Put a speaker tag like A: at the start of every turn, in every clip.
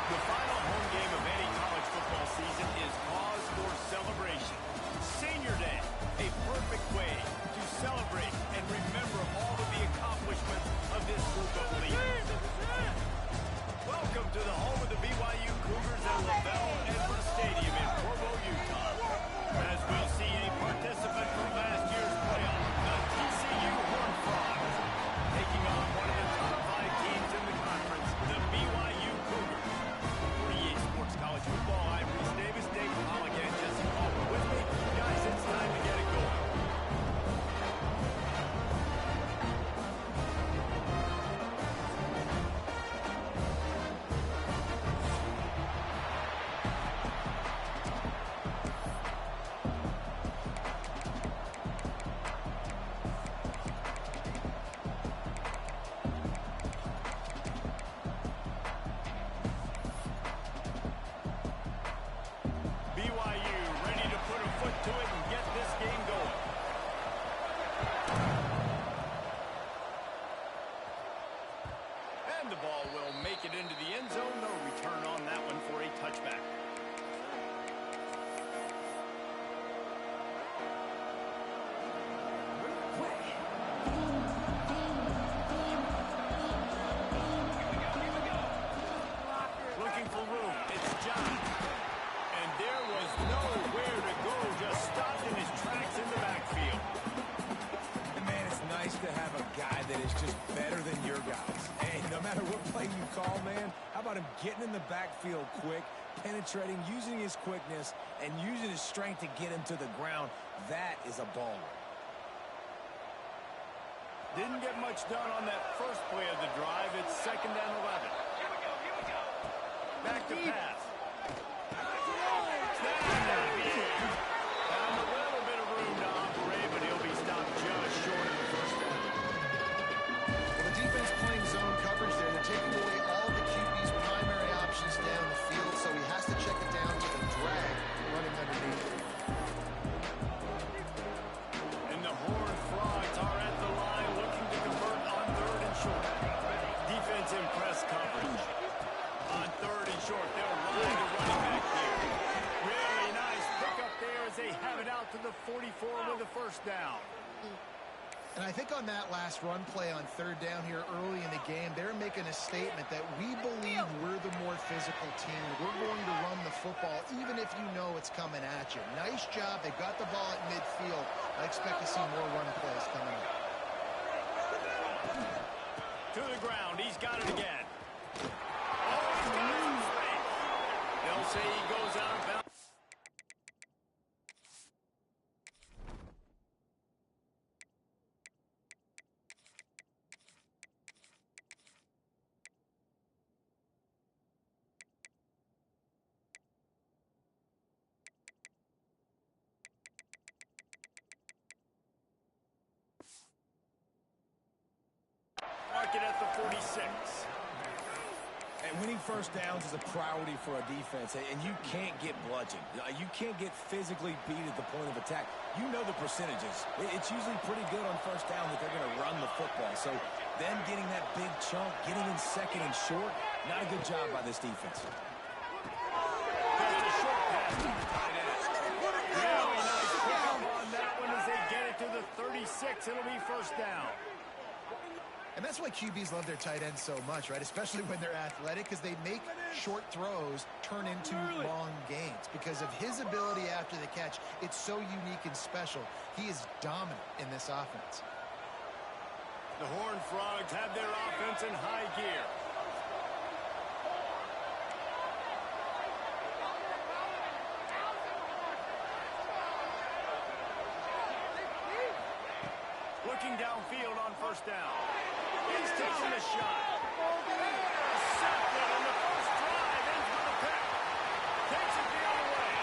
A: The final home game of any college football season is cause for celebration. Senior Day, a perfect way to celebrate and remember all of the accomplishments of this group of leaders. Welcome to the home of the BYU Cougars at LaBelle Edwards Stadium in Provo, Utah. As we'll see a participant from last year's playoff, the TCU Horned Frogs, taking on one of the top 5 teams in the conference, the BYU Cougars. For EA Sports College Football, I'm Reese Davis, Dave Pollock, and Jesse Palmer with me. Guys, it's time to get it going. BYU ready to put a foot to it and get this game going. And the ball will make it into the end zone. No return on that one for a touchback. Looking for room. It's John. And there was nowhere to go, just stopped in his tracks in the backfield.
B: Man, it's nice to have a guy that is just better than your guys. Hey, no matter what play you call, man, how about him getting in the backfield quick, penetrating, using his quickness, and using his strength to get him to the ground? That is a baller.
A: Didn't get much done on that first play of the drive. It's 2nd and 11. Back to pass. Found a little bit of room to operate, but he'll be stopped just short of the first down.
C: Well, the defense playing zone coverage there. They're taking away all the QB's primary options down the field, so he has to check it down with a drag running underneath.
A: And the Horned Frogs are at the line looking to convert on 3rd and short. Defense in press coverage. On 3rd and short, they'll line the running back here. Really nice pickup there as they have it out to the 44 with the first down.
C: And I think on that last run play on 3rd down here early in the game, they're making a statement that we believe we're the more physical team. We're going to run the football even if you know it's coming at you. Nice job. They got the ball at midfield. I expect to see more run plays coming up.
A: To the ground. He's got it again. Oh, he's got it in space. They'll say he goes out of bounds. Mark it at the 46.
B: And winning first downs is a priority for a defense, and you can't get bludgeoned. You can't get physically beat at the point of attack. You know the percentages. It's usually pretty good on first down that they're going to run the football. So them getting that big chunk, getting in 2nd and short, not a good job by this defense.
A: Just a short pass to the tight end. Really nice pickup on that one as they get it to the 36. It'll be first down.
C: And that's why QBs love their tight ends so much, right? Especially when they're athletic, because they make short throws turn into long gains. Because of his ability after the catch, it's so unique and special. He is dominant in this offense.
A: The Horned Frogs have their offense in high gear. Looking downfield on first down. He's taking a shot. Intercepted in the first drive. Ends with a pick. Takes it the other way.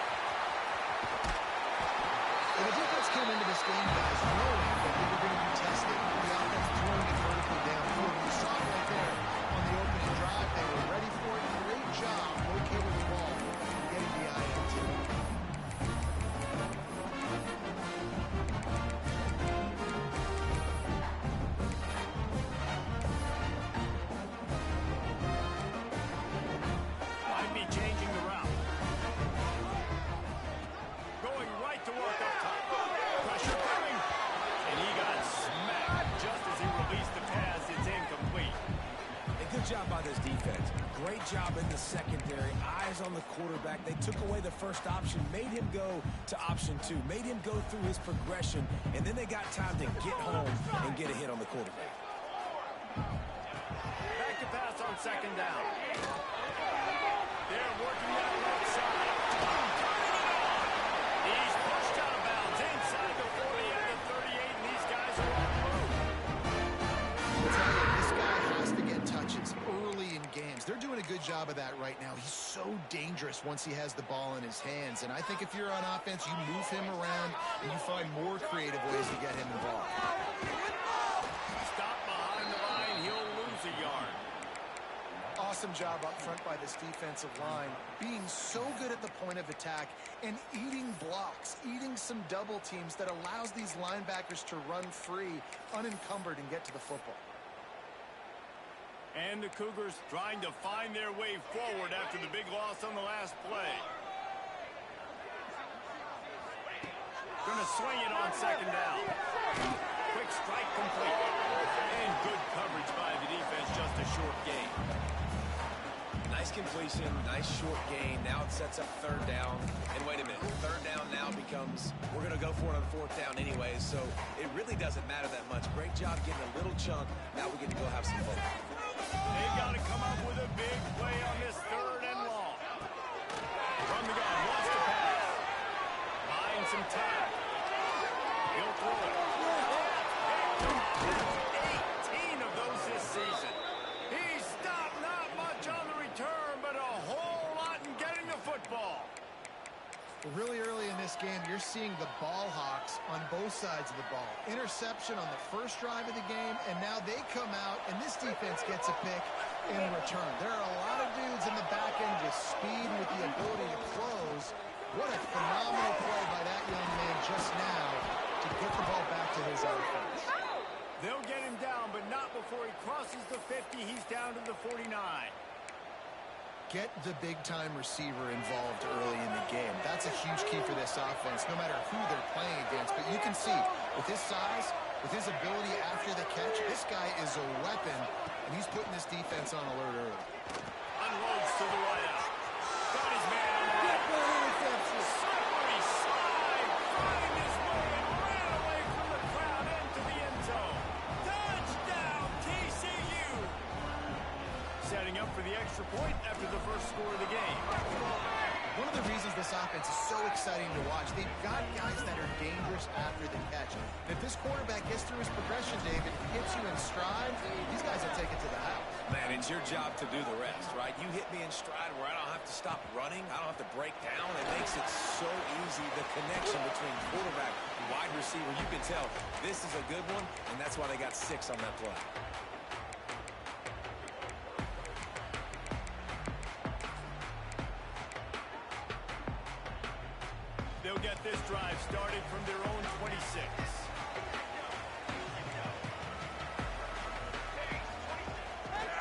C: Well, the defense came into this game, guys, knowing that they were going to be tested. The offense throwing it vertically downfield. You saw it right there on the opening drive. They were ready for it. Great job locating the ball and getting the INT.
B: Good job by this defense. Great job in the secondary. Eyes on the quarterback. They took away the first option, made him go to option 2, made him go through his progression, and then they got time to get home and get a hit on the quarterback.
A: Back to pass on second down. They're working that left side. He's pushed out of bounds inside the 40 and the 38, and these guys are on the move.
C: I'll tell you, this guy has to get touches early in games. They're doing a good job of that right now. He's so dangerous once he has the ball in his hands. And I think if you're on offense, you move him around and you find more creative ways to get him involved.
A: Stop behind the line. He'll lose a yard.
C: Awesome job up front by this defensive line, being so good at the point of attack and eating blocks, eating some double teams that allows these linebackers to run free, unencumbered, and get to the football.
A: And the Cougars trying to find their way forward after the big loss on the last play. Going to swing it on second down. Quick strike complete. And good coverage by the defense, just a short gain.
B: Nice completion, nice short gain. Now it sets up third down. And wait a minute, third down now becomes, we're going to go for it on fourth down anyways, so it really doesn't matter that much. Great job getting a little chunk. Now we get to go have some fun.
A: They got to come up with a big play on this third and long. From the gun, wants to pass. Buying some time. He'll throw it. 18 of those this season. He's stopped not much on the return, but a whole lot in getting the football.
C: Really early in this game, you're seeing the ball hawks on both sides of the ball. Interception on the first drive of the game, and now they come out, and this defense gets a pick in return. There are a lot of dudes in the back end with speed and with the ability to close. What a phenomenal play by that young man just now to get the ball back to his offense.
A: They'll get him down, but not before he crosses the 50. He's down to the 49.
C: Get the big-time receiver involved early in the game. That's a huge key for this offense, no matter who they're playing against. But you can see, with his size, with his ability after the catch, this guy is a weapon, and he's putting this defense on alert early.
A: Unloads to the right out. Got his man on the right. Slippery slide. Find his way and ran away from the crowd into the end zone. Touchdown, TCU. Setting up for the extra point after the first score of the game.
C: One of the reasons this offense is so exciting to watch, they've got guys that are dangerous after the catch. If this quarterback gets through his progression, David, hits you in stride, these guys will take it to the house.
B: Man, it's your job to do the rest, right? You hit me in stride where I don't have to stop running. I don't have to break down. It makes it so easy. The connection between quarterback and wide receiver, you can tell this is a good one, and that's why they got 6 on that play.
A: They'll get this drive started from their own 26.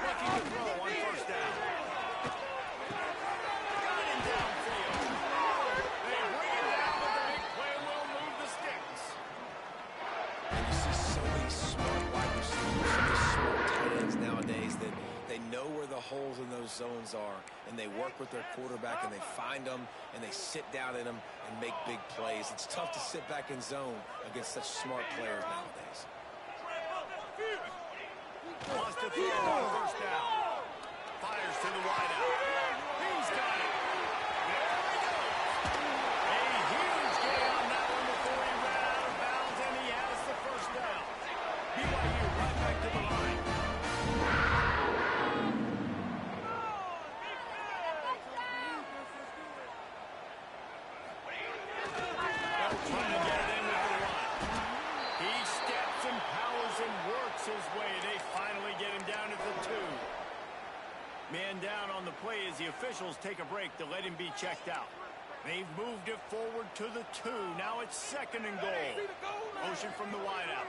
A: Looking to throw on first down. Got him downfield. They bring him down, but the big play will move the sticks.
B: And you see so many smart wide receivers, so many smart tight ends nowadays that they know where the holes in those zones are, and they work with their quarterback, and they find them, and they sit down in them and make big plays. It's tough to sit back in zone against such smart players nowadays.
A: Wants to throw on first down. Fires to the wideout. He's got it. There he goes. A huge gain on that one before he ran out of bounds, and he has the first down. BYU right back to the line. Trying to get it in with the run. He steps and powers and works his way. They finally get him down at the 2. Man down on the play as the officials take a break to let him be checked out. They've moved it forward to the 2. Now it's second and goal. Motion from the wideout.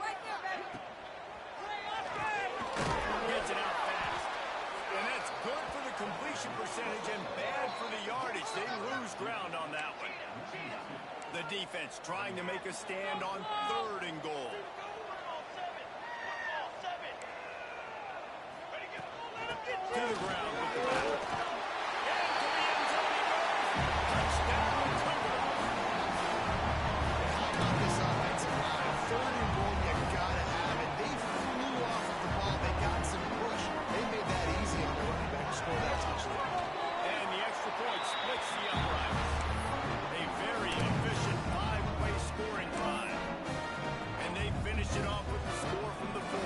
A: Gets it out fast. And that's good for the completion percentage and bad for the yardage. They lose ground on that one. The defense trying to make a stand on third and goal. to the ground with the bat. Into the end zone he goes. Touchdown, Cougars.
C: How about this offensive line? Third and goal, you gotta have it. They flew off of the ball. They got some push. They made that easy on the running back to score that touchdown.
A: And the extra point splits the uprights. A very efficient 5-way scoring drive. And they finish it off with the score from the 4.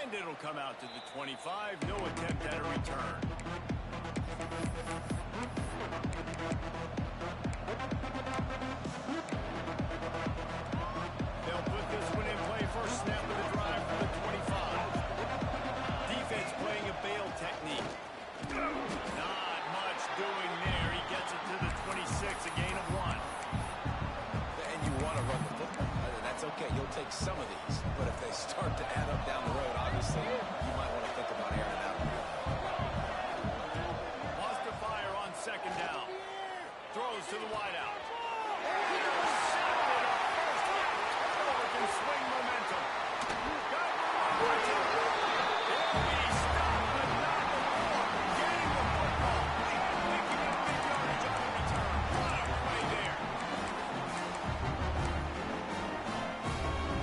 A: And it'll come out to the 25. No attempt at a return. They'll put this one in play. First snap of the drive for the 25. Defense playing a bail technique. Not much doing there. He gets it to the 26, a gain of 1.
B: And you want to run the football. That's okay. You'll take some of these. But if they start to add up down the road, obviously, you might want to think about airing it out.
A: Lost to fire on second down. Throws to the wideout. Intercepted. A first down. Turnover can swing momentum. Got momentum. They'll be stopped, but not before getting the football. And picking up big yardage on the return. What a play there.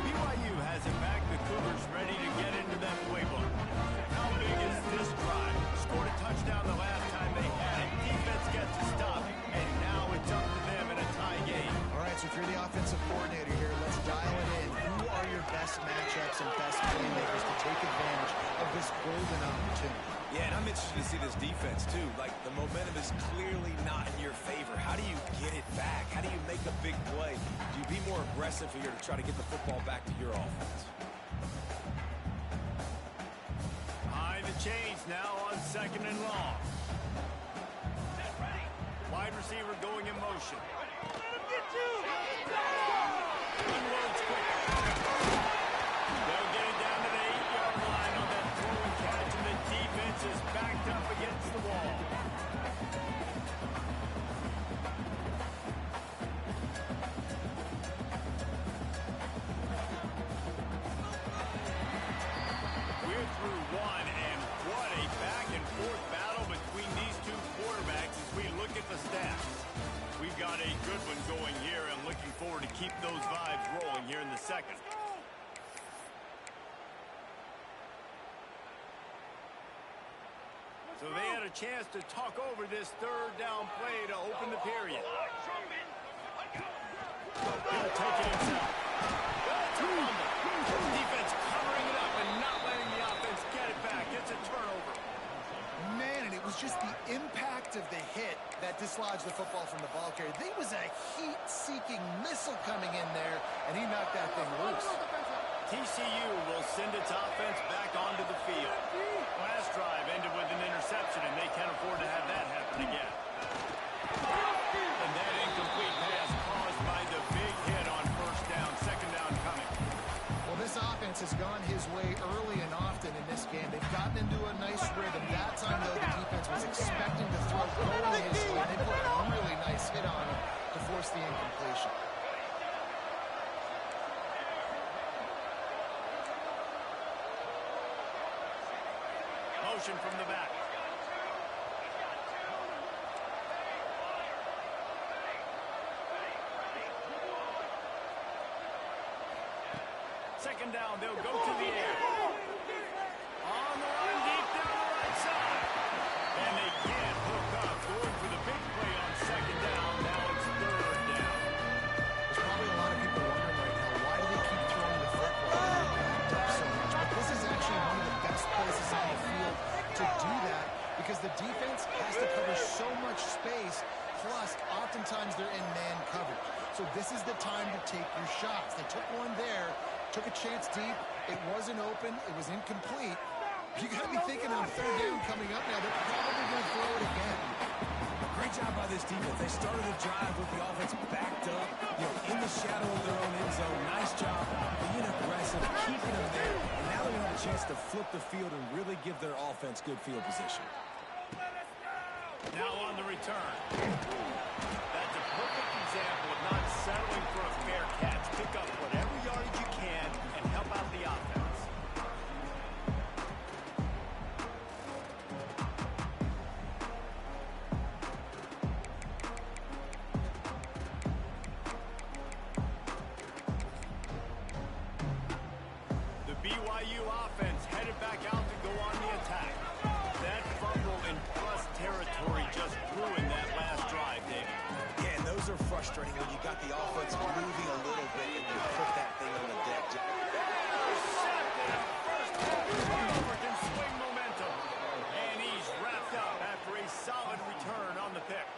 A: BYU has it back. The Cougars ready to get into that playbook. How big is this drive? Scored a touchdown the last time they had it. Defense gets a stop. And now it's up to them in a tie game.
C: All right, so if you're the offensive coordinator here, let's dial it in. Who are your best matchups and best playmakers to take advantage of this golden opportunity?
B: Yeah, and I'm interested to see this defense, too. Like, the momentum is clearly not in your favor. How do you get it back? How do you make a big play? Do you be more aggressive here to try to get the football back to your offense?
A: Behind the chains now on second and long. Wide receiver going in motion. Unloads quickly. They'll get it down to the 8-yard line on that throw and catch, and the defense is backed up against the wall. We're through one, and what a back-and-forth battle between these two quarterbacks as we look at the stats. We've got a good one going here, and looking forward to keep those vibes rolling here in the second. So they had a chance to talk over this third down play to open the period. He'll take it himself. That's a fumble. Defense covering it up and not letting the offense get it back. It's a turnover.
C: Man, and it was just the impact of the hit that dislodged the football from the ball carrier. There was a heat-seeking missile coming in there, and he knocked that thing loose.
A: TCU will send its offense back onto the field. Last drive ended with an interception, and they can't afford to have that happen again. And that incomplete pass caused by the big hit on first down. Second down coming.
C: Well, this offense has gone his way early and often in this game. They've gotten into a nice rhythm. That time, though, the defense was expecting the throw going his way. They put a really nice hit on him to force the incompletion.
A: Motion from the back. Second down, they'll go to the air. On the run, deep down the right side. And they can't hook up. Going for the big play on second down. Now it's third down.
C: There's probably a lot of people wondering right now, why do they keep throwing the football when they're backed up so much? But this is actually one of the best places on the field to do that because the defense has to cover so much space, plus oftentimes they're in man coverage. So this is the time to take your shots. They took one there, took a chance deep. It wasn't open. It was incomplete. You got to be thinking on third down coming up now. They're probably going to throw it again.
B: Great job by this defense. They started the drive with the offense backed up, in the shadow of their own end zone. Nice job being aggressive, keeping them there. And now they're going to have a chance to flip the field and really give their offense good field position.
A: Now on the return. That's a perfect example of not settling for a BYU offense headed back out to go on the attack. That fumble in plus territory just ruined that last drive, David.
B: Yeah, and those are frustrating when you got the offense moving a little bit and you put that thing on the deck.
A: Intercepted. A first half turnover can swing momentum. And he's wrapped up after a solid return on the pick.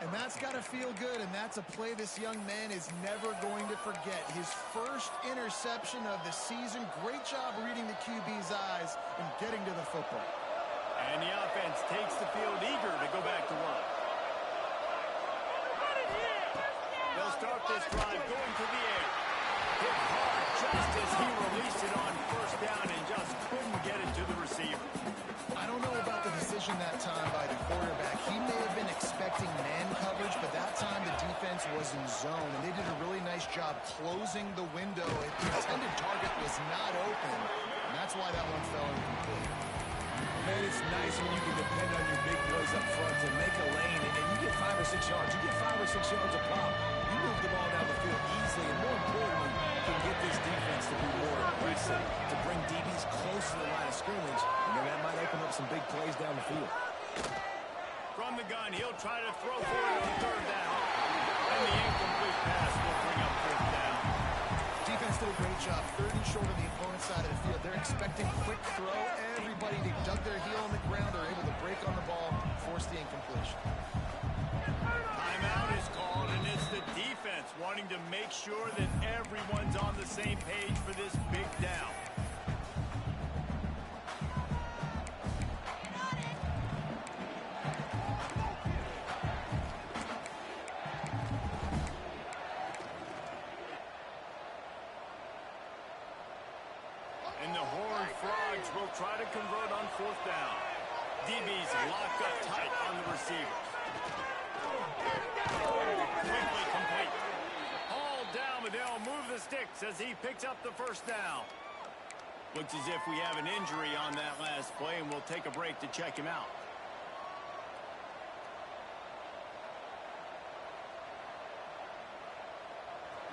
C: And that's got to feel good, and that's a play this young man is never going to forget. His first interception of the season. Great job reading the QB's eyes and getting to the football.
A: And the offense takes the field eager to go back to work. They'll start this drive going to the air. Hit hard just as he released it on first down and just couldn't get it to the receiver.
C: I don't know about the decision that time by the quarterback. He may have been expecting man coverage, but that time the defense was in zone, and they did a really nice job closing the window. The intended target was not open, and that's why that one fell incomplete.
B: Man, it's nice when you can depend on your big boys up front to make a lane, and you get 5 or 6 yards. You get 5 or 6 yards a pop. You move the ball down the field easily, and more importantly, can get this defense to be more aggressive, to bring DBs close to the line of scrimmage, and then that might open up some big plays down the field.
A: From the gun, he'll try to throw for it on third down. And the incomplete pass will bring up fourth down.
C: Defense did a great job, third and short on the opponent's side of the field. They're expecting quick throw. Everybody, they dug their heel on the ground. They're able to break on the ball, force the incompletion.
A: Timeout is called, and it's the defense wanting to make sure that everyone's on the same page for this big down. And the Horned Frogs will try to convert on fourth down. DB's locked up tight on the receivers. Quickly complete. Hauled down, but they'll move the sticks as he picks up the first down. Looks as if we have an injury on that last play, and we'll take a break to check him out.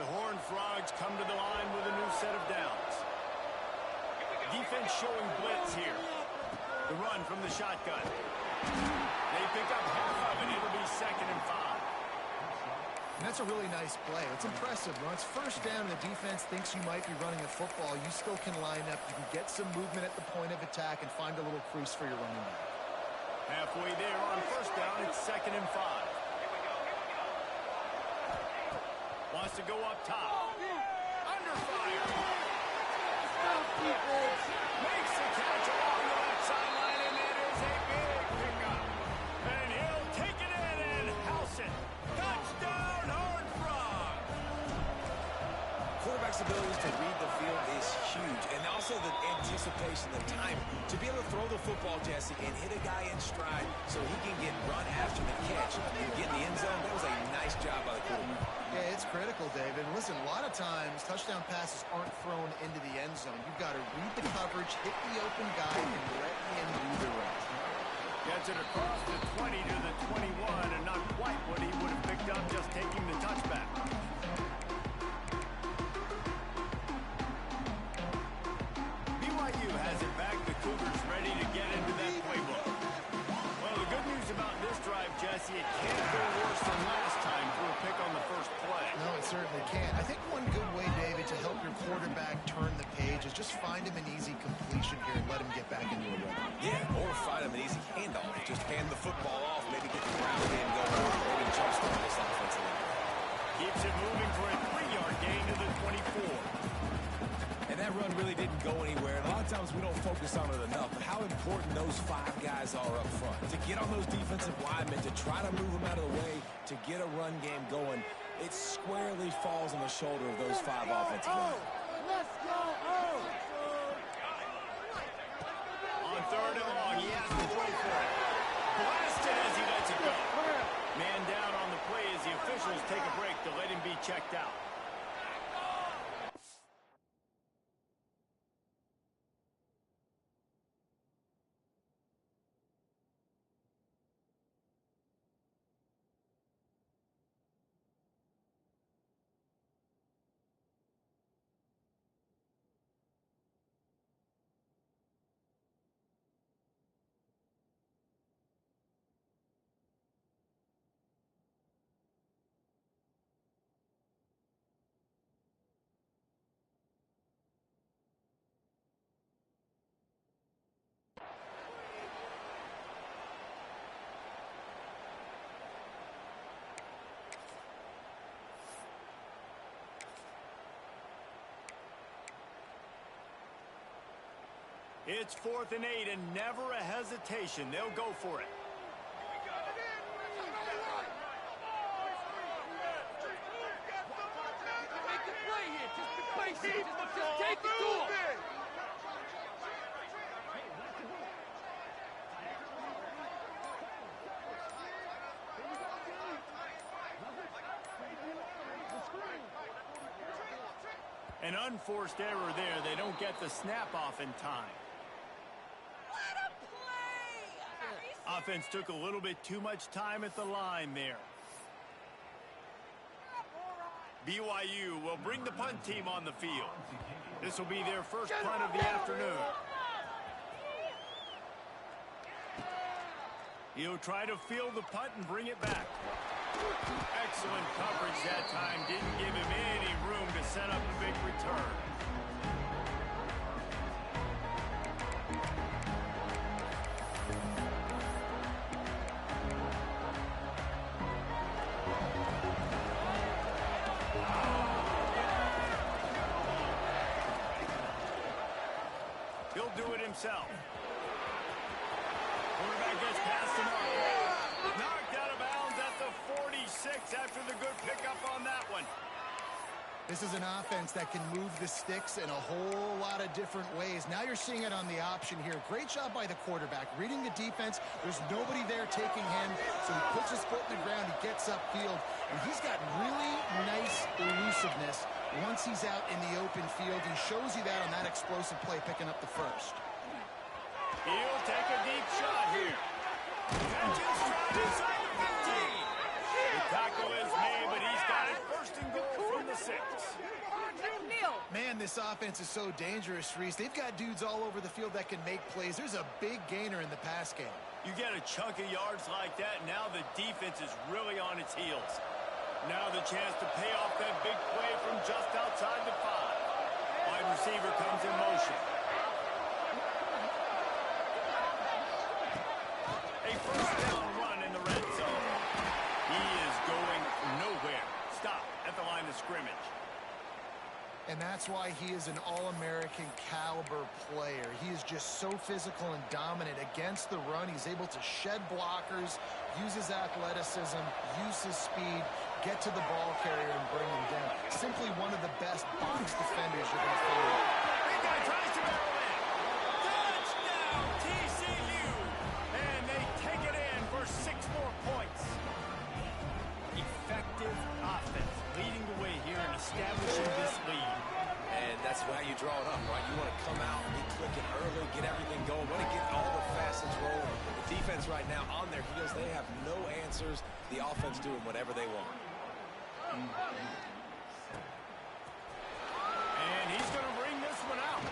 A: The Horned Frogs come to the line with a new set of downs. Defense showing blitz here. The run from the shotgun. They pick up half of it. It'll be 2nd and 5.
C: And that's a really nice play. It's impressive. When it's first down and the defense thinks you might be running a football, you still can line up. You can get some movement at the point of attack and find a little crease for your running back.
A: Halfway there on first down, it's 2nd and 5. Wants to go up top. Under fire. Makes the catch along the left sideline, and that is a big pickup. And he'll take it in and house it. Touchdown, Horned Frogs!
B: Quarterback's ability to read the field is huge, and also the anticipation, the time to be able to throw the football, Jesse, and hit a guy in stride so he can get run after the catch and get in the end zone. That was a nice job by the quarterback.
C: Yeah, it's critical, David. Listen, a lot of times touchdown passes aren't thrown into the end zone. You've got to read the coverage, hit the open guy, and let him do the rest.
A: Gets it across the 20 to the 21, and not quite what he would have picked up just taking the touchback. BYU has it back. The Cougars ready to get into that playbook. Well, the good news about this drive, Jesse, it can't go worse than last time for a pick on the first play.
C: No, it certainly can't. I think one good way, David, to help your quarterback turn the page is just find him an easy completion here and let him get back into a rhythm.
B: Yeah, or find him an easy handoff. Just hand the football off, maybe get the ground game going, maybe jumpstart this offensive line.
A: Keeps it moving for a 3-yard gain to the 24.
B: And that run really didn't go anywhere. And a lot of times we don't focus on it enough, but how important those 5 guys are up front. To get on those defensive linemen, to try to move them out of the way, to get a run game going, it squarely falls on the shoulder of those 5 offensive linemen.
D: Let's go!
A: On third and long, he has to throw for it. Blasted as he lets it go. Man down on the play as the officials take a break to let him be checked out. It's 4th and 8 and never a hesitation. They'll go for it.
D: Make the play here. Just be patient. Just take it to him.
A: An unforced error there. They don't get the snap off in time.
E: Let him play!
A: Offense took a little bit too much time at the line there. BYU will bring the punt team on the field. This will be their first punt of the afternoon. He'll try to field the punt and bring it back. Excellent coverage that time. Didn't give him any room to set up a big return. He'll do it himself. Quarterback gets past him up. Knocked out of bounds at the 46 after the good pickup on that one.
C: This is an offense that can move the sticks in a whole lot of different ways. Now you're seeing it on the option here. Great job by the quarterback. Reading the defense, there's nobody there taking him, so he puts his foot in the ground, he gets upfield, and he's got really nice elusiveness once he's out in the open field. He shows you that on that explosive play, picking up the first.
A: He'll take a deep shot here. Catch and stride inside the 15. The tackle is made, but he's got it first and goal from the 6.
C: Man, this offense is so dangerous, Reese. They've got dudes all over the field that can make plays. There's a big gainer in the pass game.
A: You get a chunk of yards like that, now the defense is really on its heels. Now the chance to pay off that big play from just outside the 5. Wide receiver comes in motion. A first down run in the red zone. He is going nowhere. Stop at the line of scrimmage.
C: And that's why he is an All-American caliber player. He is just so physical and dominant against the run. He's able to shed blockers, use his athleticism, use his speed, get to the ball carrier and bring him down. Simply one of the best box defenders you're going to find.
A: Big guy tries to barrel in. Touchdown, TCU! And they take it in for 6 more points. Effective offense leading the way here and establishing this lead.
B: And that's why you draw it up, right? You want to come out and get clicking early, get everything going, want to get all the facets rolling. The defense right now on their heels, they have no answers. The offense doing whatever they want.
A: And he's going to bring this one out.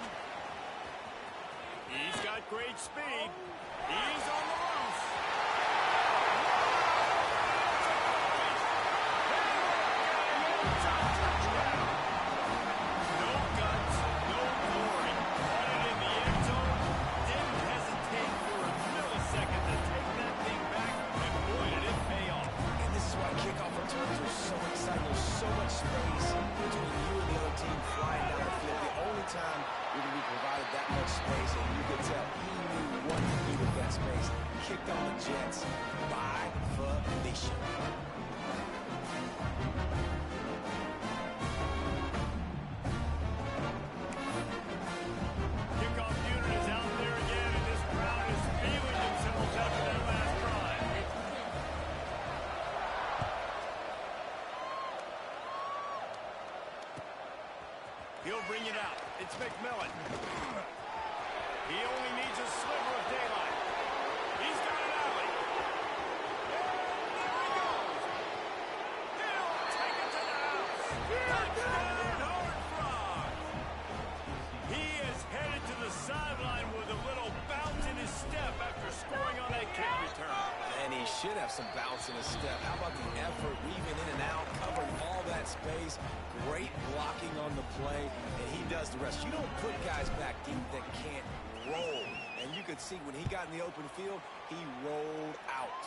A: He's got great speed. He's on the loose. No guts, no glory. Caught it in the end zone. Didn't hesitate for a millisecond to take that thing back. And boy, did it pay off.
B: And this is why kickoff returns are so exciting. There's so much space between you and the other team flying down the field. The only time you're going to be provided that much space, and you could tell he knew what to do with that space. Kicked on the Jets by Felicia.
A: Kickoff unit is out there again, and this crowd is feeling themselves after their last drive. He'll bring it out. It's McMillan. He only needs a sliver of daylight. He's got an alley. And there he goes. He'll take it to the house. Touchdown, Horned Frog. He is headed to the sideline with a little bounce in his step after scoring on that kick return.
B: And he should have some bounce in his step. How about the effort, weaving in and out, covering all that space. Great blocking on the play, and he does the rest. You don't put guys back deep that can't roll. And you could see when he got in the open field, he rolled out.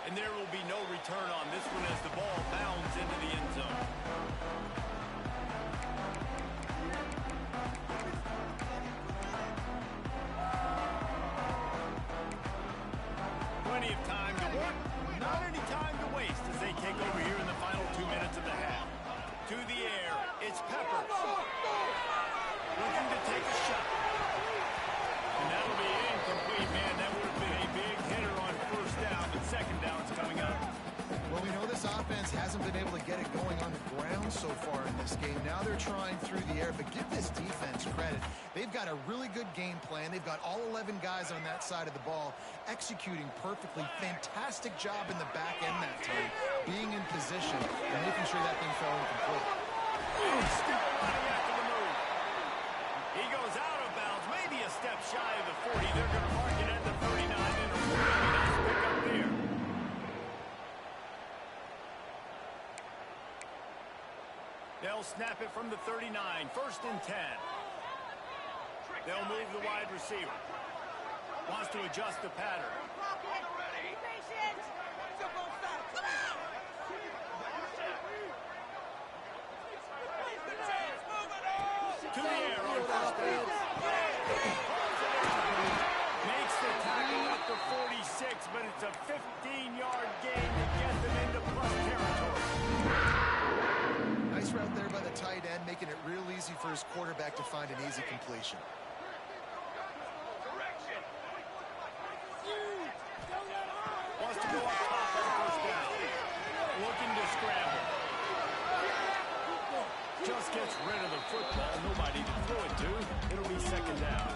A: And there will be no return on this one as the ball bounds into the end zone.
C: been able to get it going on the ground so far in this game. Now they're trying through the air, but give this defense credit. They've got a really good game plan. They've got all 11 guys on that side of the ball executing perfectly. Fantastic job in the back end that time, being in position and making sure that thing fell incomplete.
A: Still running after the move. He goes out of bounds, maybe a step shy of the 40. They're going to mark it at the 39, and a really nice pickup there. They'll snap it from the 39, 1st and 10. They'll move the wide receiver. Wants to adjust the pattern. To the air on 1st down. Makes the tackle at the 46, but it's a 15-yard gain to get them into plus territory.
C: Nice route there by the tight end, making it real easy for his quarterback to find an easy completion.
A: Wants to go up top on 1st down. Looking to scramble. Just gets rid of the football. Nobody to throw it to. It'll be 2nd down.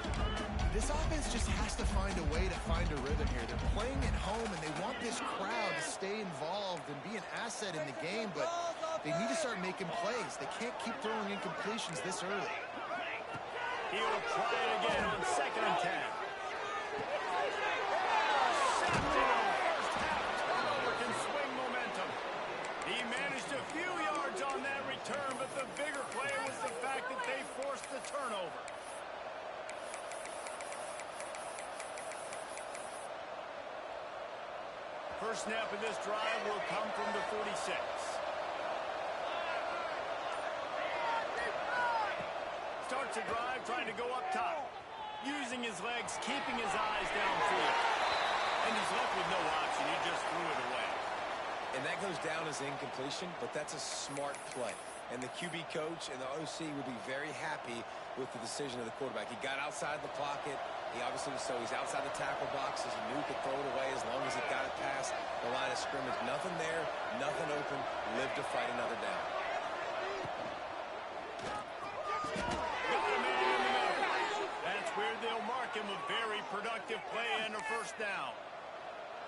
C: This offense just has to find a way to find a rhythm here. They're playing at home, and they want this crowd to stay involved and be an asset in the game, but they need to start making plays. They can't keep throwing incompletions this early.
A: He'll try it again on 2nd and 10. Intercepted on 1st half. Turnover can swing momentum. He managed a few yards on that return, but the bigger play was the fact that they forced the turnover. First snap of this drive will come from the 46. Starts a drive trying to go up top. Using his legs, keeping his eyes downfield. And he's left with no option. He just threw it away.
B: And that goes down as incompletion, but that's a smart play. And the QB coach and the OC will be very happy with the decision of the quarterback. He got outside the pocket. He obviously so he's outside the tackle box. He knew he could throw it away as long as he got it past the line of scrimmage. Nothing there, nothing open. Live to fight another down.
A: That's where they'll mark him. A very productive play and a 1st down.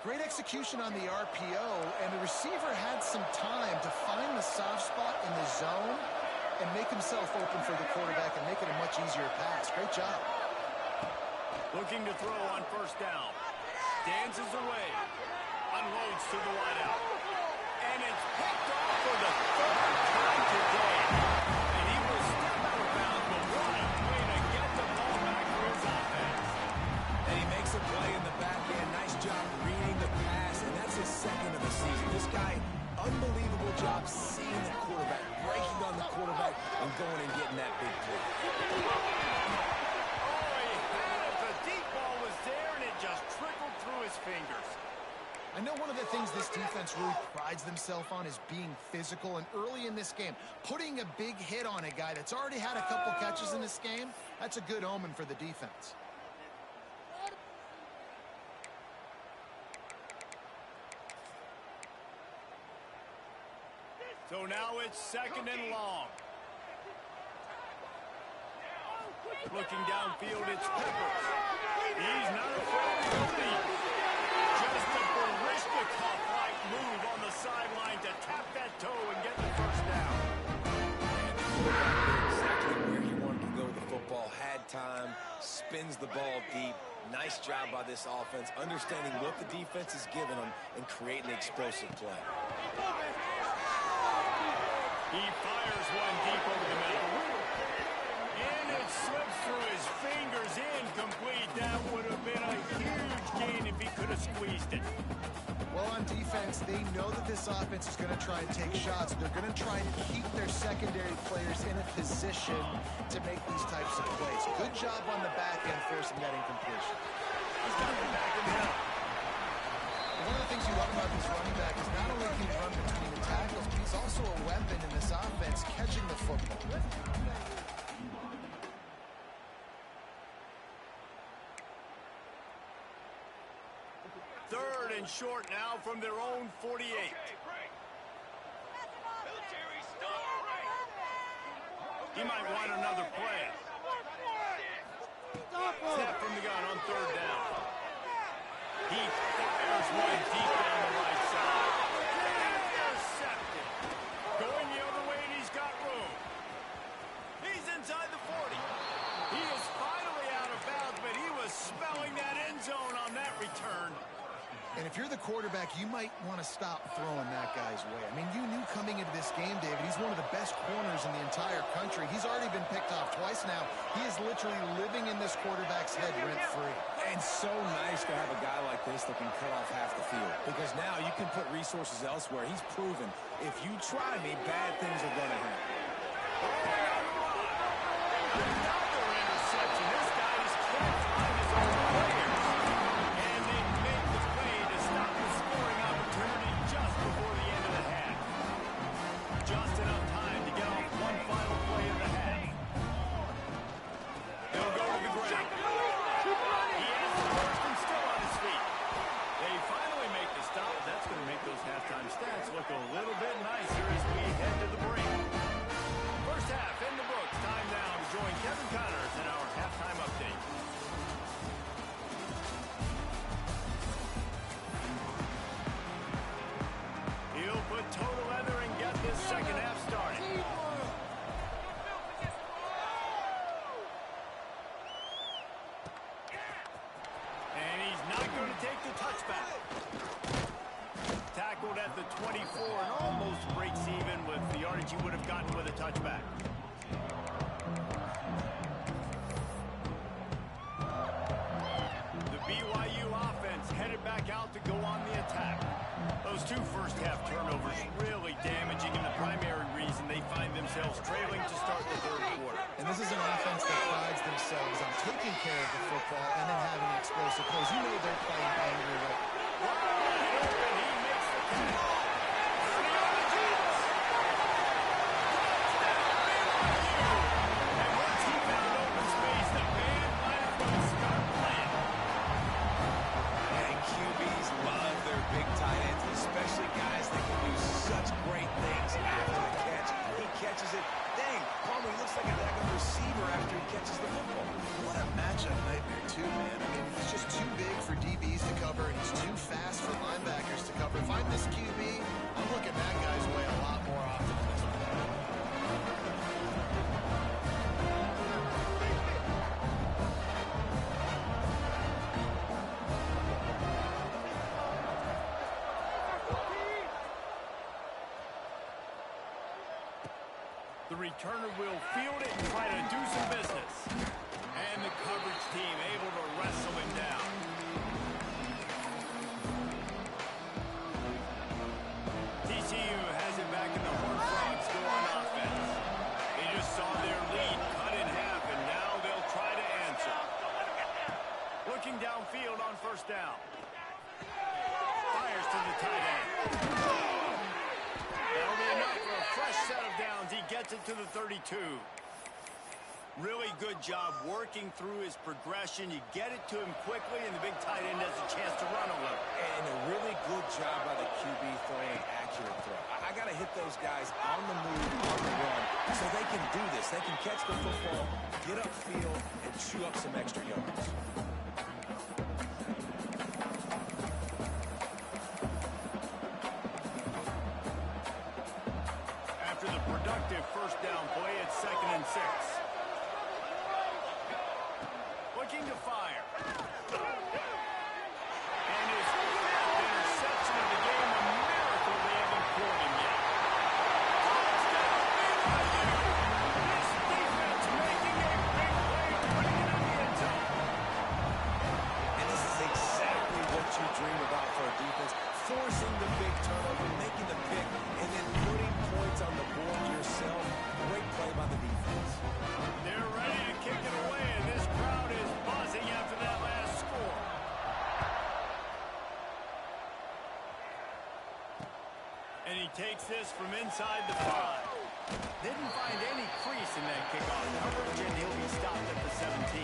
C: Great execution on the RPO, and the receiver had some time to find the soft spot in the zone and make himself open for the quarterback and make it a much easier pass. Great job.
A: Looking to throw on 1st down. Dances away. Unloads to the wideout. And it's picked off for the 3rd time today. And he will step out of bounds, but what a way to get the ball back for his offense.
B: And he makes a play in the back end. Nice job reading the pass, and that's his 2nd of the season. This guy, unbelievable job seeing the quarterback, breaking on the quarterback, and going and getting that big play.
A: Just trickled through his fingers.
C: I know one of the things this defense really prides themselves on is being physical, and early in this game, putting a big hit on a guy that's already had a couple catches in this game, that's a good omen for the defense.
A: So now it's 2nd and long. Looking downfield, it's Peppers. He's not afraid to go deep. Just a Barishnikov-like move on the sideline to tap that toe and get the 1st down.
B: Exactly where he wanted to go with the football. Had time, spins the ball deep. Nice job by this offense, understanding what the defense is giving them and creating an explosive play.
A: He fires one deep over the middle. And it slips through his fingers, incomplete. That would have been a huge gain if he could have squeezed it.
C: Well, on defense, they know that this offense is going to try and take shots. They're going to try and keep their secondary players in a position to make these types of plays. Good job on the back end forcing that incompletion.
A: He's got the back in there.
C: One of the things you love about this running back is not only can he run between the tackles, but he's also a weapon in this offense catching the football.
A: Third and short now from their own 48. He might want another play. Snap from the gun on third down. He fires one deep down the right side. Intercepted. Going the other way, and he's got room. He's inside the 40. He is finally out of bounds, but he was smelling that end zone on that return.
C: And if you're the quarterback, you might want to stop throwing that guy's way. I mean, you knew coming into this game, David, he's one of the best corners in the entire country. He's already been picked off twice now. He is literally living in this quarterback's head rent-free.
B: And so nice to have a guy like this that can cut off half the field. Because now you can put resources elsewhere. He's proven, if you try me, bad things are going to happen.
A: Another interception. This guy is can't find his own players. And they make the play to stop the scoring opportunity just before the end of the half. Just enough time to get off one final play of the half. They'll go to the ground. He has the first and still on his feet. They finally make the stop. That's going to make those halftime stats look a little bit nicer as we head to the break. First half in the books. Time now to join Kevin Connors in our halftime update. He'll put total leather and get this second half started. And he's not going to take the touchback. Tackled at the 24 and almost breaks even with the yardage he would have gotten with a touchback. The BYU offense headed back out to go on the attack. Those two first-half turnovers really damaging and the primary reason they find themselves trailing to start the third quarter.
C: And this is an offense that prides themselves on taking care of the football and then having explosive plays. You know they're playing angry right now.
A: Wide open, he makes the catch. 30 yards. Touchdown, BYU. And once he found open space, the band might as well start playing.
B: And QBs love their big tight ends, especially guys that can do such great things after the catch. He catches it. Dang, Palmer looks like a backup receiver after he catches the football.
C: What a matchup nightmare, too, man. I mean, he's just too big for DBs to cover, and he's too fast for linebackers to cover. If I'm this QB, I'm looking that guy's way a lot more often than this one.
A: The returner will field it and try to do some business. And the coverage team able to wrestle him down. TCU has it back in the Horned Frogs go on offense. They just saw their lead cut in half, and now they'll try to answer. Looking downfield on first down. Fires to the tight end. That'll be enough for a fresh set of downs. He gets it to the 32. Really good job working through his progression. You get it to him quickly, and the big tight end has a chance to run a little.
B: And a really good job by the QB throwing an accurate throw. I got to hit those guys on the move, on the run, so they can do this. They can catch the football, get upfield, and chew up some extra yards.
A: After the productive first down play, it's 2nd and 6. Looking to fire. And his 5th interception of the game, a miracle they haven't caught him yet. Touchdown, BYU! This defense making a big play, putting it in the end zone.
B: And this is exactly what you dream about for a defense. Forcing the big turnover, making the pick, and then putting points on the board yourself. Great play by the defense.
A: They're ready to kick it away, and this crowd is buzzing after that last score. And he takes this from inside the 5. Didn't find any crease in that kickoff coverage, and he'll be stopped at the 17.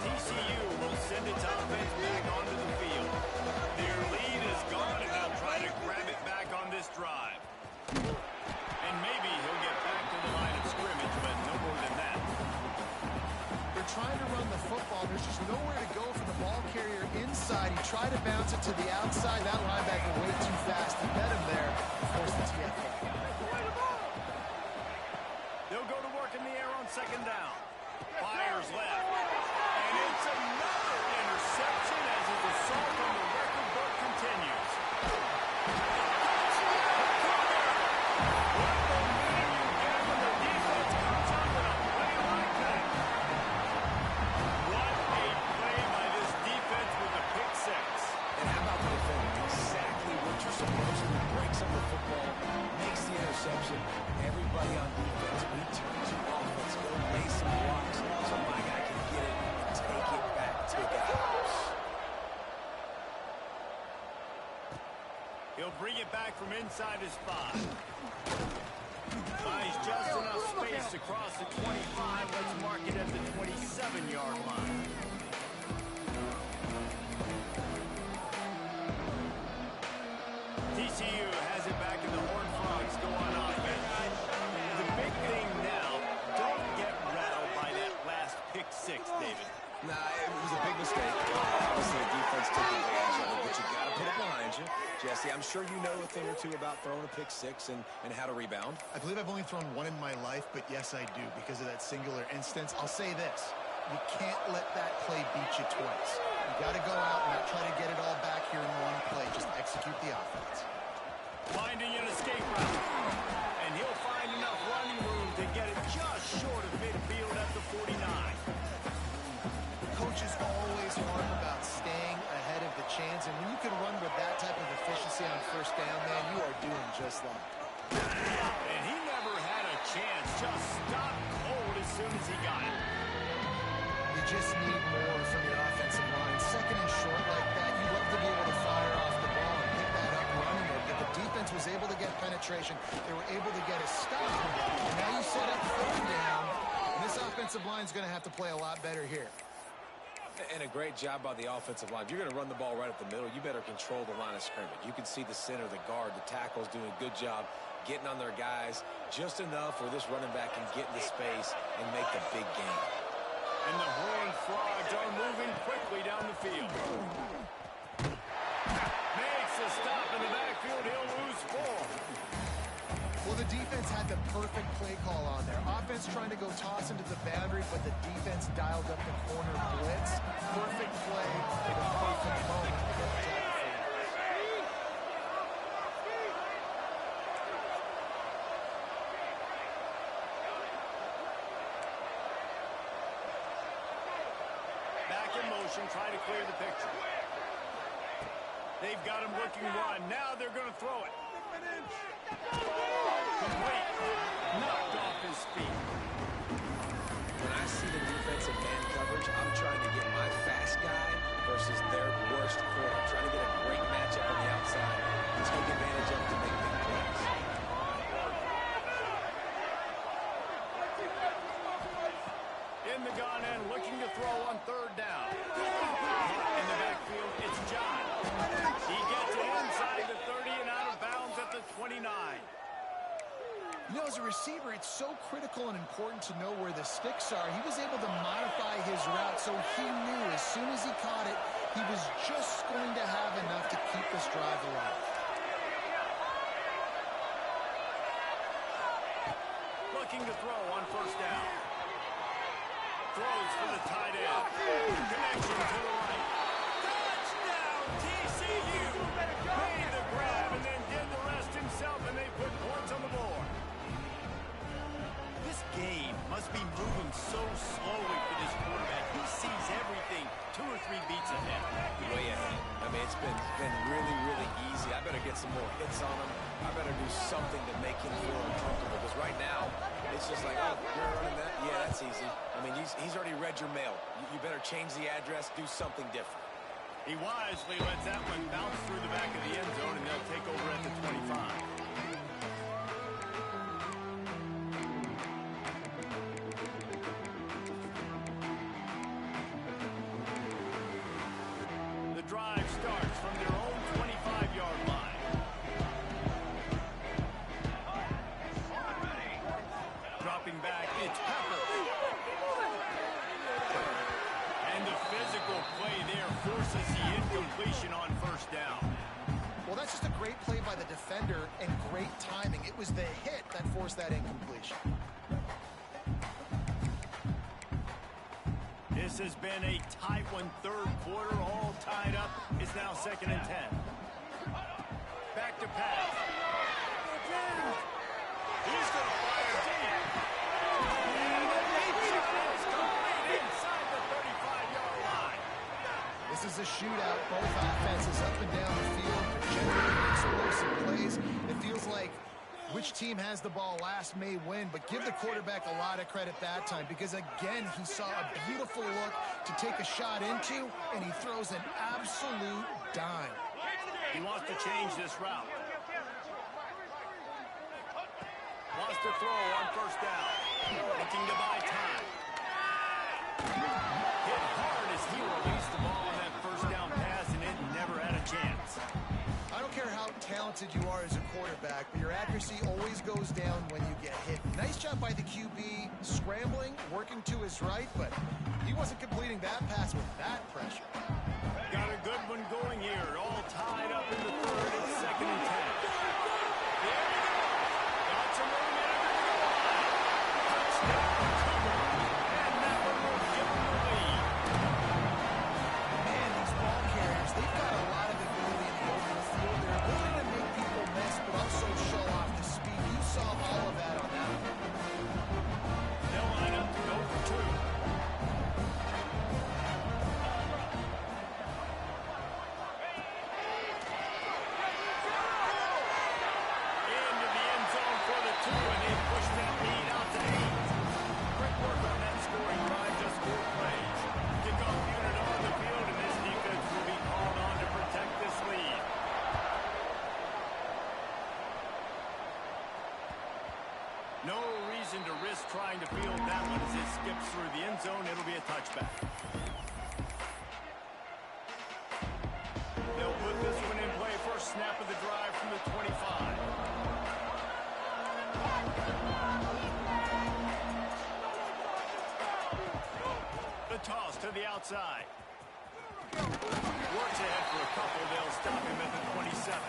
A: TCU will send its offense back onto the field. Their lead has gone
C: try to bounce it to the outside. That linebacker way too fast. He met him there. Of course, the TFL.
A: They'll go to work in the air on second down. Fires left. And it's another interception as his assault on the record book continues. What momentum you get when the defense comes up with a play like that. What a play by this defense with a pick six.
B: And how about the defender? Exactly what you're supposed to do. Breaks up the football, makes the interception. Everybody on defense, we turn to offense. Go lay some blocks so my guy can get it and take it back to the house.
A: He'll bring it back from inside his 5. Buys just enough space across the 25. Let's mark it at the 27-yard line. TCU has it back in the Horned Frogs. Go on offense. The big thing now, don't get rattled by that last pick six, David.
B: Nah, it was a big mistake. Obviously, the defense took advantage of it, but you got to put it behind you. Jesse, I'm sure you know a thing or two about throwing a pick six and how to rebound.
C: I believe I've only thrown one in my life, but yes, I do because of that singular instance. I'll say this. You can't let that play beat you twice. You got to go out and not try to get it all back here in one play. Just execute the offense.
A: Finding an escape route. And he'll find enough running room to get it just short of midfield at the 49.
C: Coaches always harp about staying ahead of the chains, and when you can run with that type of efficiency on first down, man, you are doing just that.
A: And he never had a chance. Just stopped cold as soon as he got it.
C: You just need more from your offensive line. Second and short like that, you'd love to be able to fire off the ball and pick that up running it. But the defense was able to get penetration. They were able to get a stop. And now you set up third down, and this offensive line is going to have to play a lot better here.
B: And a great job by the offensive line. If you're going to run the ball right up the middle, you better control the line of scrimmage. You can see the center, the guard, the tackles doing a good job getting on their guys just enough where this running back can get into space and make the big game.
A: And the Horned Frogs are moving quickly down the field. Makes a stop in the backfield. He'll lose 4.
C: Well, the defense had the perfect play call on there. Offense trying to go toss into the boundary, but the defense dialed up the corner blitz. Perfect play at the perfect moment to get the tackle.
A: Back in motion, trying to clear the picture. They've got him looking one. Now they're going to throw it. Complete. Knocked off his feet.
B: When I see the defensive man coverage, I'm trying to get my fast guy versus their worst corner. I'm trying to get a great matchup on the outside and take advantage of it to make big plays.
A: In the gun end, looking to throw on third down. In the backfield, it's John. He gets it inside the 30 and out of bounds at the 29.
C: You know, as a receiver, it's so critical and important to know where the sticks are. He was able to modify his route, so he knew as soon as he caught it, he was just going to have enough to keep this drive alive.
A: Looking to throw on first down. Throws for the tight end. Connection to the right. Touchdown, TCU! Made the grab and then did the rest himself, and they put points on the board. This game must be moving so slowly for this quarterback. He sees everything 2 or 3 beats ahead.
B: Way ahead. I mean, it's been really, really easy. I better get some more hits on him. I better do something to make him feel uncomfortable. Because right now, it's just like, oh, you're running that? Yeah, that's easy. I mean, he's already read your mail. You better change the address, do something different.
A: He wisely lets that one bounce through the back of the end zone, and they'll take over at the 25. Drive starts from their own 25-yard line. Dropping back, it's Pepper. And the physical play there forces forces the incompletion on first down.
C: Well, that's just a great play by the defender and great timing. It was the hit that forced that incompletion.
A: This has been a tight one, third quarter, all tied up. It's now 2nd and 10. Back to pass. He's going to fire deep. And the deep shot is complete inside the 35-yard line.
C: This is a shootout. Both offenses up and down the field, generating explosive plays. It feels like which team has the ball last may win, but give the quarterback a lot of credit that time because, again, he saw a beautiful look to take a shot into, and he throws an absolute dime.
A: He wants to change this route. Wants to throw on first down. Looking to buy time. Hit hard as he released the ball on that first down pass, and it never had a chance.
C: I don't care how talented you are as a quarterback, but your accuracy always goes down when you get hit. Nice job by the QB, scrambling, working to his right, but he wasn't completing that pass with that pressure.
A: Got a good one going here. All tied up in the third. It's 2nd and 10. There we go. Got some room in under the line. Touchdown, Cougar. And that one will give them the lead.
C: Man, these ball carriers, they've got a lot of ability in the open field. Their ability to make people miss, but also show off the speed. You saw all of that on that one.
A: They'll line up to go for 2. Into the end zone for the 2, and they push that lead out to 8. Great work on that scoring drive, just 4 plays. Kickoff unit on the field, and this defense will be called on to protect this lead. No reason to risk trying to field that one as it skips through the end zone. It'll be a touchback. They'll put this one in play. First snap of the drive from the 25. The toss to the outside. Works ahead for a couple. They'll stop him at the 27.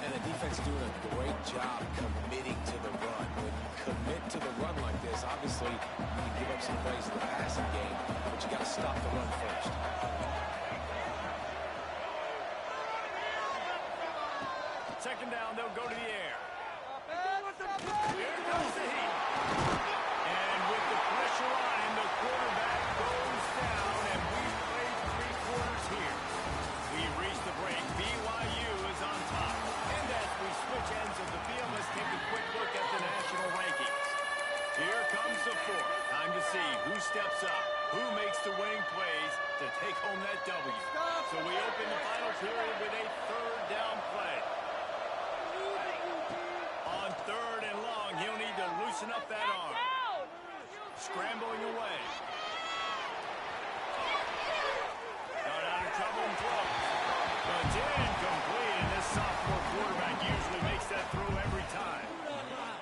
B: And the defense doing a great job committing to the run. When you commit to the run like this, obviously you can give up some plays in the passing game, but you got to stop the run first.
A: Second down, they'll go to the air. Here comes the heat. And with the pressure on him, the quarterback goes down, and we've played 3 quarters here. We've reached the break. BYU is on top. And as we switch ends of the field, let's take a quick look at the national rankings. Here comes the 4th. Time to see who steps up, who makes the winning plays to take home that W. So we open the final period with a 3rd down play. On 3rd and long, he'll need to loosen up that arm. Scrambling away. Got out of trouble and throws. But it's incomplete, and this sophomore quarterback usually makes that throw every time.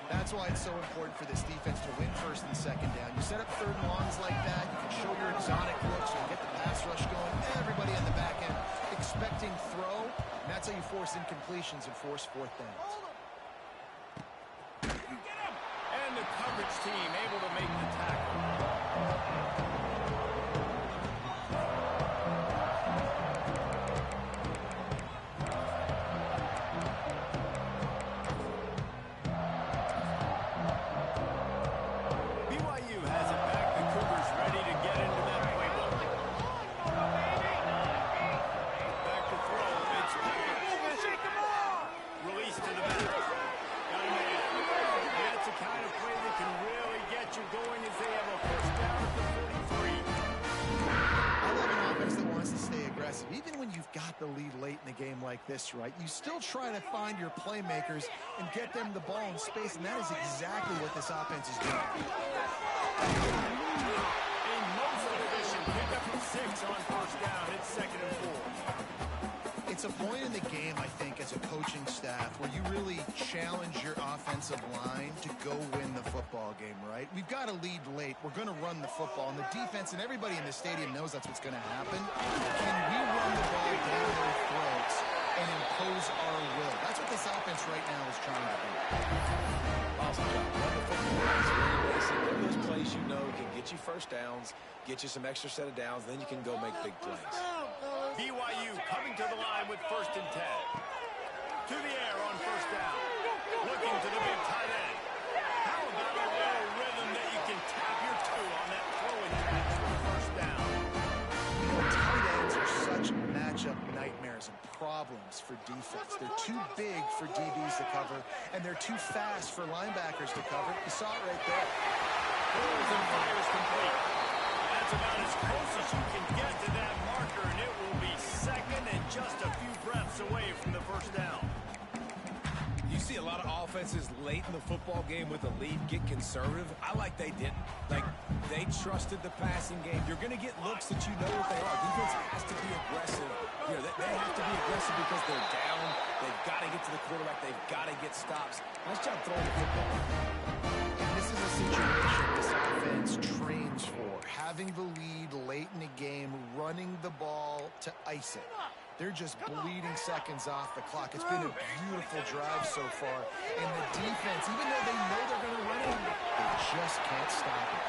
C: That's why it's so important for this defense to win 1st and 2nd down. You set up 3rd and longs like that, you can show your exotic looks, you can get the pass rush going, everybody on the back end expecting throw, and that's how you force incompletions and force 4th downs.
A: And the coverage team able to make the tackle. BYU has it back. The Cougars ready to get into that playbook. Back to throw. It's released to the back. Got a man. That's the kind of play that can really get you going as they have a first down at the 43.
C: I love an offense that wants to stay aggressive. Even when you've got the lead late in the game like this, right, you still try to find your playmakers and get them the ball in space, and that is exactly what this offense is doing.
A: A most efficient pickup of 6 on first down. It's 2nd and 4.
C: It's a point in the game, I think, as a coaching staff where you really challenge your offensive line to go win the football game, right? We've got to lead late. We're going to run the football. And the defense and everybody in the stadium knows that's what's going to happen. Can we run the ball down their throats and impose our will? That's what this offense right now is trying to do.
B: Awesome job. Run the football. It's really basic. One of those plays you know can get you first downs, get you some extra set of downs, then you can go make big plays.
A: BYU coming to the line with 1st and 10. To the air on 1st down. Looking to the big tight end. How about a little rhythm that you can tap your toe on that throwing catch for 1st down?
C: You know, tight ends are such matchup nightmares and problems for defense. They're too big for DBs to cover, and they're too fast for linebackers to cover. You saw it right there.
A: Throws and fires complete. That's about as close as you can get to that marker, and it will be 2nd and just a few breaths away from the 1st down.
B: You see a lot of offenses late in the football game with a lead get conservative. I like they didn't. Like, they trusted the passing game. You're going to get looks that you know what they are. Defense has to be aggressive. You know, they have to be aggressive because they're down. They've got to get to the quarterback. They've got to get stops. Nice job throwing the football.
C: And this is a situation this offense trains for. Having the lead late in the game, running the ball to ice it. They're just bleeding seconds off the clock. It's been a beautiful drive so far. And the defense, even though they know they're going to run it, they just can't stop it.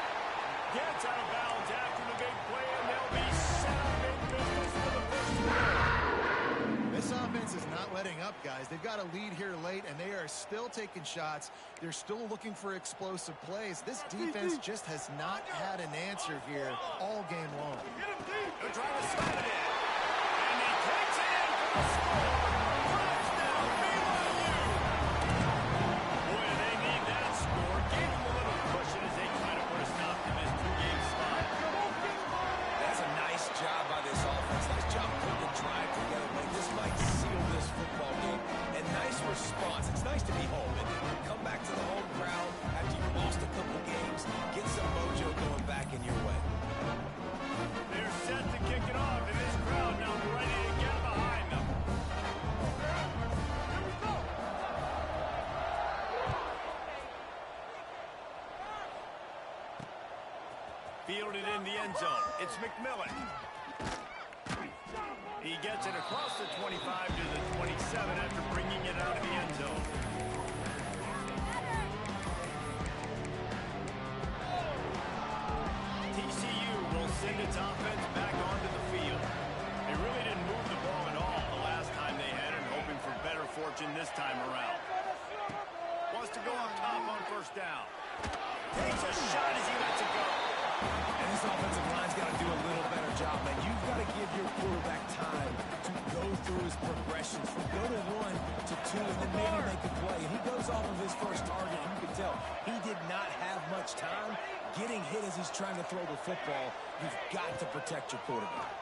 A: Gets out of bounds after the big play, and they'll be set up in business for the 1st down.
C: This offense is not letting up, guys. They've got a lead here late, and they are still taking shots. They're still looking for explosive plays. This defense just has not had an answer here all game long.
A: They're trying to slap it in. And he takes it in for the score. Touchdown, BYU. Boy, do they need that score. Gave them a little cushion as they try to put a stop to this 2-game spot.
B: That's a nice job by this offense. Nice job putting the drive together. Like, this might seal this football game. And nice response. It's nice to be home and come back to the home crowd after you've lost a couple games. Get some mojo going back in your way.
A: They're set to kick it off, and this crowd now ready to get behind them. Fielded in the end zone. It's McMillan. He gets it across the 25 to the 27 after bringing it out of the end zone. TCU will send its offense back onto the field. They really didn't move the ball at all the last time they had it, hoping for better fortune this time around. Wants to go up top on 1st down. Takes a shot as he lets it go.
B: And this offensive line's got to do a little better job, man. You've got to give your quarterback time to go through his progressions from go to 1 to 2 and then maybe make a play. And he goes off of his first target. You can tell he did not have much time getting hit as he's trying to throw the football. You've got to protect your quarterback.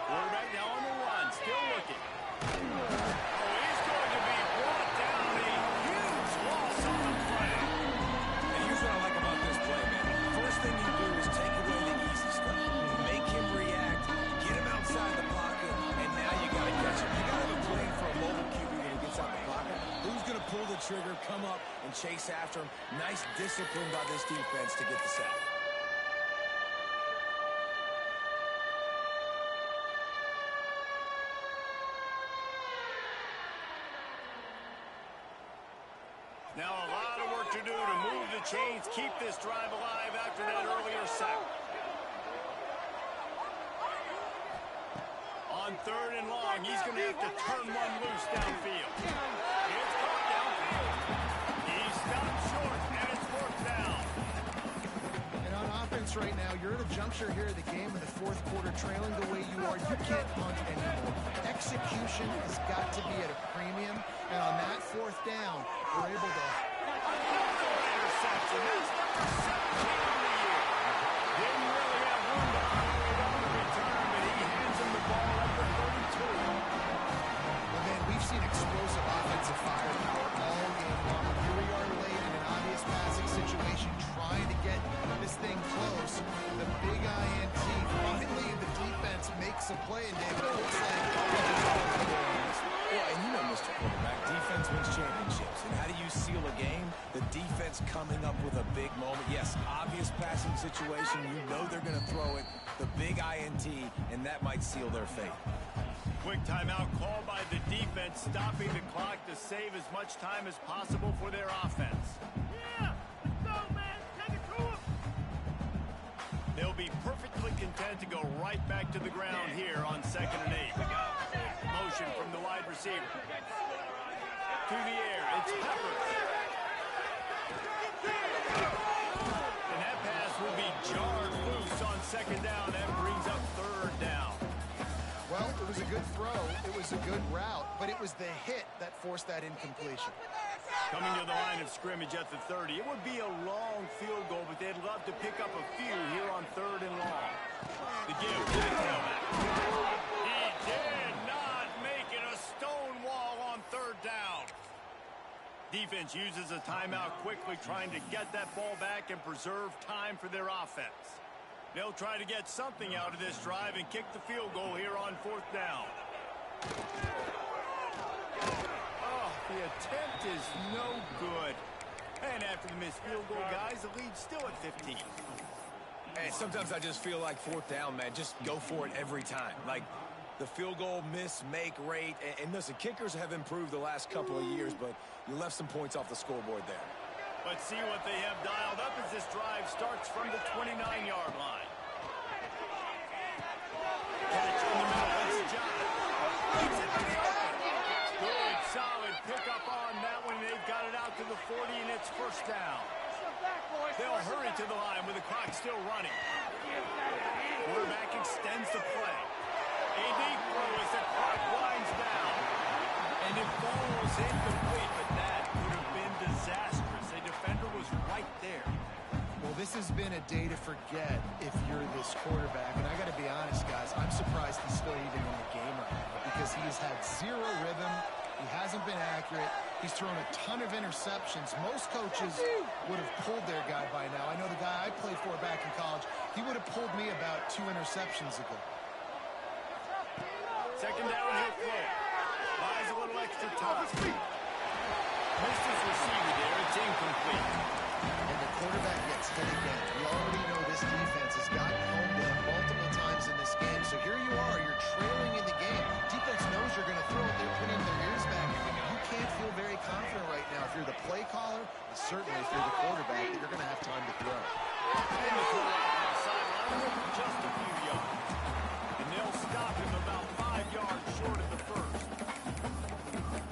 A: Quarterback now on the run, still looking. Oh, he's going to be brought down. A huge loss on the play.
B: And here's what I like about this play, man. First thing you do is take away the easy stuff. Make him react, get him outside the pocket, and now you got to catch him. You got to have a plan for a mobile QB when he gets out the pocket. Who's going to pull the trigger, come up, and chase after him? Nice discipline by this defense to get the sack.
A: Now a lot of work to do to move the chains, keep this drive alive after that earlier sack. On 3rd and long, he's going to have to turn one loose downfield. It's caught downfield. He stopped short, and it's 4th down.
C: And on offense right now, you're at a juncture here of the game in the 4th quarter, trailing the way you are. You can't punt anymore. Execution has got to be at a premium. And on that 4th down, we're able to...
A: Interception. That's number 17 on the year. Didn't really have room to follow it on the return, but he hands him the ball at the 32.
C: Well, man, we've seen explosive offensive firepower all game long. Here we are late in an obvious passing situation, trying to get this thing close. The big INT. Finally, the defense makes a play, and David, it looks like...
B: Well, and you know, Mr. Quarterback, defense wins wins championships. And how do you seal a game? The defense coming up with a big moment. Yes, obvious passing situation. You know they're going to throw it. The big INT, and that might seal their fate.
A: Quick timeout called by the defense, stopping the clock to save as much time as possible for their offense.
D: Yeah, let's go, man. Take it to him.
A: They'll be perfectly content to go right back to the ground here on 2nd and 8. Motion from the wide receiver. To the air, it's Peppers. And that pass will be jarred loose on 2nd down. That brings up 3rd down.
C: Well, it was a good throw. It was a good route, but it was the hit that forced that incompletion.
A: Coming to the line of scrimmage at the 30. It would be a long field goal, but they'd love to pick up a few here on 3rd and long. The give to the tailback. He did not make it a stone wall on 3rd down. Defense uses a timeout quickly, trying to get that ball back and preserve time for their offense. They'll try to get something out of this drive and kick the field goal here on 4th down. Oh, the attempt is no good. And after the missed field goal, guys, the lead's still at 15.
B: Hey, sometimes I just feel like 4th down, man. Just go for it every time. Like the field goal miss-make rate. And listen, kickers have improved the last couple of years, but you left some points off the scoreboard there.
A: Let's see what they have dialed up as this drive starts from the 29-yard line. Catch in the middle. It's John. It's into the open. Good, solid pickup on that one. They've got it out to the 40, and it's 1st down. They'll hurry to the line with the clock still running. Quarterback extends the play. A deep throw as the clock winds down. And it falls incomplete, but that would have been disastrous. A defender was right there.
C: Well, this has been a day to forget if you're this quarterback. And I got to be honest, guys, I'm surprised he's still even in the game right now because he has had zero rhythm. He hasn't been accurate. He's thrown a ton of interceptions. Most coaches would have pulled their guy by now. I know the guy I played for back in college, he would have pulled me about 2 interceptions ago.
A: 2nd down, he'll throw. Buys a little extra time. Missed his receiver there. It's incomplete.
C: And the quarterback gets hit again. We already know this defense has gotten home to him multiple times in this game. So here you are. You're trailing in the game. Defense knows you're going to throw it. They're putting their ears back. You can't feel very confident right now. If you're the play caller, and certainly if you're the quarterback, that you're going to have time to throw.
A: And the throw out to the sideline for just a few yards. And they'll stop him about 5 yards short of the 1st.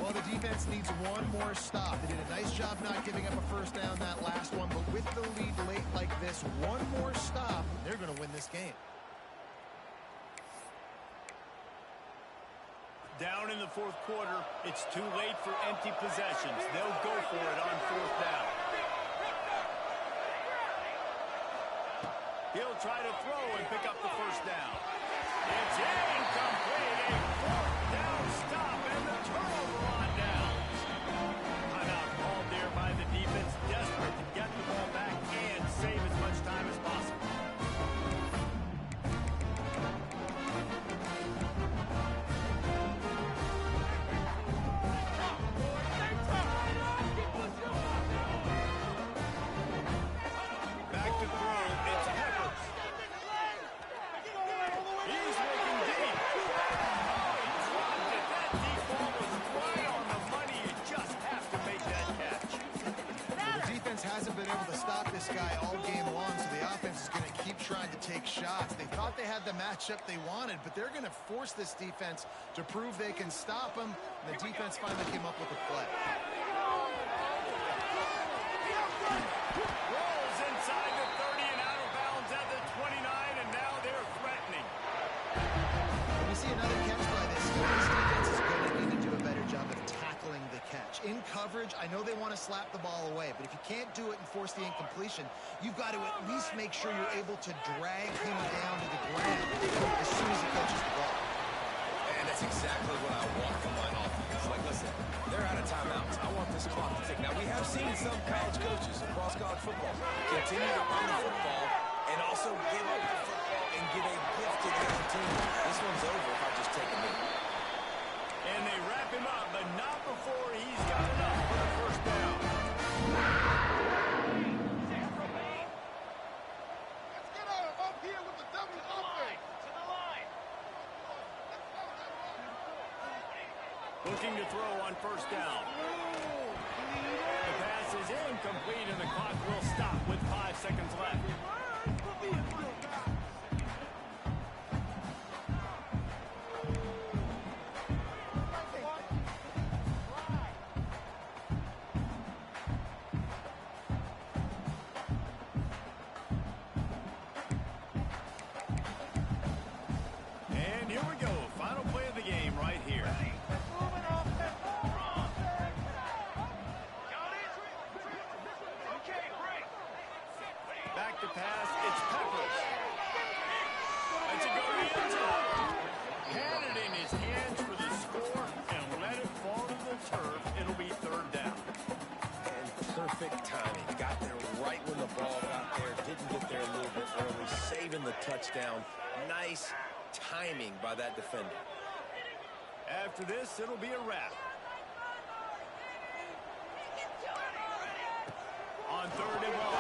C: Well, the defense needs one more stop. They did a nice job not giving up a 1st down that last one, but with the lead late like this, one more stop, they're going to win this game.
A: Down in the 4th quarter, it's too late for empty possessions. They'll go for it on 4th down. He'll try to throw and pick up the 1st down. It's incomplete. A 4th down stop and the turnover on downs. Timeout called there by the defense, desperate to get the ball back and save as much time as possible. Back to throw. It's Peppers. He's looking deep. Oh, he dropped it. That deep ball was right on the money. You just have to make that catch.
C: The defense hasn't been able to stop this guy all game long, so the offense is going to keep trying to take shots. They thought they had the matchup they wanted, but they're going to force this defense to prove they can stop them. And the defense finally came up with a play.
A: Rolls inside the 30 and out of bounds at the 29, and now they're threatening.
C: When we see another catch by this defense is going to need to do a better job of tackling the catch. In coverage, I know they want to slap the ball away, but if you can't do it and force the incompletion, you've got to at least make sure you're able to drag him down to the ground as soon as he catches the ball.
B: And that's exactly what I want from my offense. Like, listen, they're out of timeouts. I want this clock to tick. Now, we have seen some college coaches across college football continue to run the football and also give up the football and give a gift to the other team. This one's over if I just take a knee.
A: And they wrap him up, but not before he's got enough. Looking to throw on first down. The pass is incomplete, and the clock will stop with 5 seconds left. And here we go. Final play of the game right here. Back to pass. It's Peppers. That's a go to the end zone. Had it in his hands for the score and let it fall to the turf. It'll be third down.
B: And perfect timing. Got there right when the ball got there. Didn't get there a little bit early. Saving the touchdown. Nice timing by that defender.
A: After this, it'll be a wrap. On 3rd and 1.